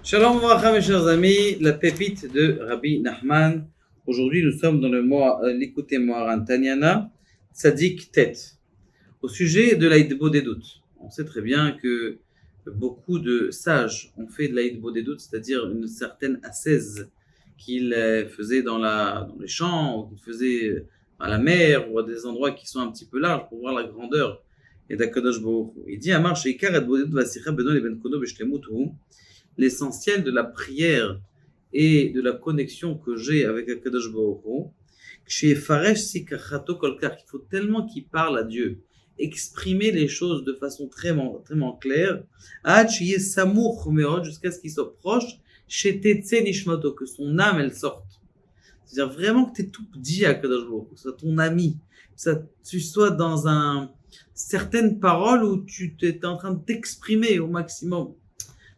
Shalom Uvracha, mes chers amis, la pépite de Rabbi Nachman. Aujourd'hui, nous sommes dans le mois Likutei Moharan Tanyana, Tzadik Tet, au sujet de l'Aïdbo des doutes. On sait très bien que beaucoup de sages ont fait de l'Aïdbo des doutes, c'est-à-dire une certaine ascèse qu'ils faisaient dans les champs, ou qu'ils faisaient à la mer, ou à des endroits qui sont un petit peu larges pour voir la grandeur et d'Akadosh Baruch Hu. Il dit Amar Sheikar Adbo des doutes Vasicha Beno Leben Kono Beshlemut Hu. L'essentiel de la prière et de la connexion que j'ai avec Akadosh Baruch Hu, chez Faresh Sikachato Kolkar, il faut tellement qu'il parle à Dieu, exprimer les choses de façon très claire, Samour Meod, jusqu'à ce qu'il soit proche, chez Tetse Nishmato, que son âme elle sorte. C'est-à-dire vraiment que tu es tout dit à Akadosh Baruch Hu, que ce soit ton ami, que tu sois dans certaines paroles où tu es en train de t'exprimer au maximum.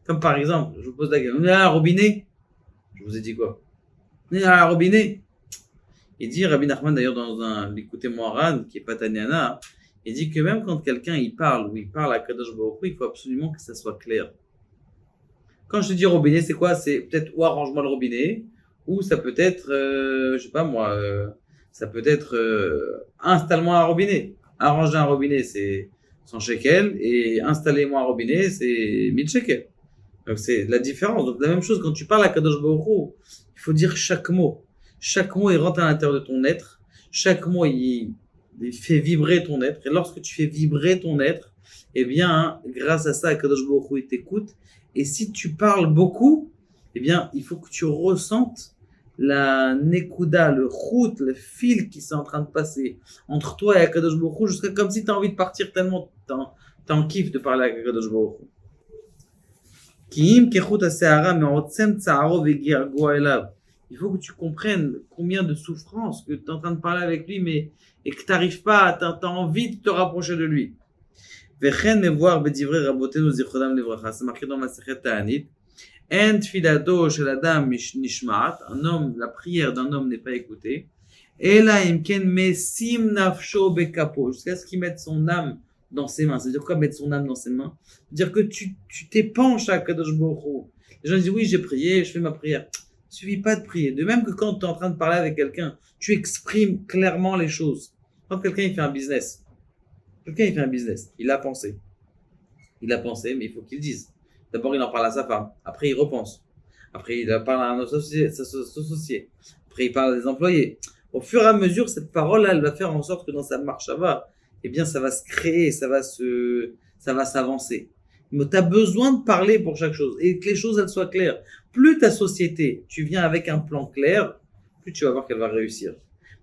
Comme par exemple, je vous pose la question, on est à un robinet. Je vous ai dit quoi? On est à un robinet. Il dit, Rabbi Nachman d'ailleurs dans un Likutei Moharan, qui est pas Tanyana, il dit que même quand quelqu'un il parle, ou il parle à Kadosh Baruch Hu, il faut absolument que ça soit clair. Quand je te dis robinet, c'est quoi? C'est peut-être ou arrange-moi le robinet, ou ça peut être, je sais pas moi, ça peut être installe-moi un robinet. Arranger un robinet, c'est 100 shekels, et installez-moi un robinet, c'est 1000 shekels. Donc c'est la différence. Donc la même chose quand tu parles à Kadosh Baruch Hu, il faut dire chaque mot. Chaque mot il rentre à l'intérieur de ton être. Chaque mot il fait vibrer ton être. Et lorsque tu fais vibrer ton être, eh bien grâce à ça Kadosh Baruch Hu il t'écoute. Et si tu parles beaucoup, eh bien il faut que tu ressentes la nekuda, le route, le fil qui est en train de passer entre toi et Kadosh Baruch Hu, jusqu'à comme si tu as envie de partir tellement t'as en kiff de parler avec Kadosh Baruch Hu. Il faut que tu comprennes combien de souffrances que tu es en train de parler avec lui, et que tu n'arrives pas, tu as envie de te rapprocher de lui. C'est marqué dans Masechet Ta'anit. Un homme, la prière d'un homme n'est pas écoutée. Jusqu'à ce qu'il mette son âme dans ses mains. C'est-à-dire quoi mettre son âme dans ses mains? C'est-à-dire que tu t'épanches à Kadosh Baruch Hu. Les gens disent oui, j'ai prié, je fais ma prière. Il ne suffit pas de prier. De même que quand tu es en train de parler avec quelqu'un, tu exprimes clairement les choses. Quand quelqu'un il fait un business, il a pensé, mais il faut qu'il dise. D'abord, il en parle à sa femme. Après, il repense. Après, il parle à un associé. Après, il parle à des employés. Au fur et à mesure, cette parole-là, elle va faire en sorte que dans sa marche, eh bien, ça va se créer, ça va s'avancer. Mais tu as besoin de parler pour chaque chose et que les choses, elles soient claires. Plus ta société, tu viens avec un plan clair, plus tu vas voir qu'elle va réussir.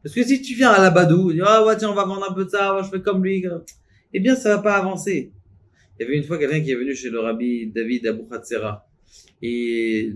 Parce que si tu viens à la badou, tu dis, tiens, on va vendre un peu de ça, je fais comme lui, eh bien, ça va pas avancer. Il y avait une fois quelqu'un qui est venu chez le rabbi David Abouhatzera. Et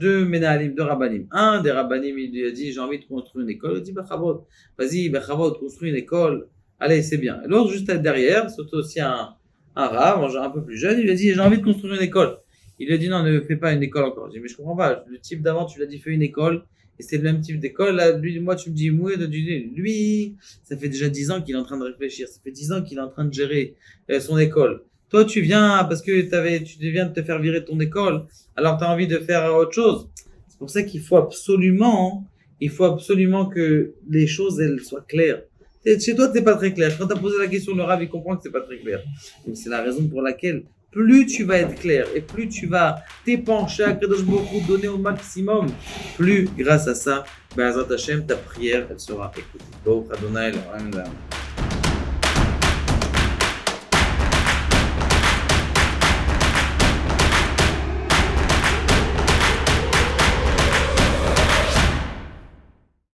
deux Menahalim, deux Rabbanim. Un des Rabbanim, il lui a dit, j'ai envie de construire une école. Il dit, Bechavot, vas-y, Bechavot, construis une école. Allez, c'est bien. Et l'autre, juste derrière, c'est aussi un Rav, un peu plus jeune, il lui a dit, j'ai envie de construire une école. Il lui a dit, non, ne fais pas une école encore. Je dis, mais je comprends pas. Le type d'avant, tu lui as dit, fais une école. Et c'était le même type d'école. Là, moi, tu me dis, lui, ça fait déjà 10 ans qu'il est en train de réfléchir. Ça fait 10 ans qu'il est en train de gérer son école. Toi, tu viens parce que tu viens de te faire virer de ton école. Alors, tu as envie de faire autre chose. C'est pour ça qu'il faut absolument que les choses, elles soient claires. Chez toi, c'est pas très clair. Quand tu as posé la question, le Rav, il comprend que c'est pas très clair. Donc, c'est la raison pour laquelle plus tu vas être clair et plus tu vas t'épancher à Kadosh Baruch Hu, donner au maximum, plus grâce à ça, Be'ezrat Hashem, ta prière, elle sera écoutée. Baruch Adonai Eloheinu.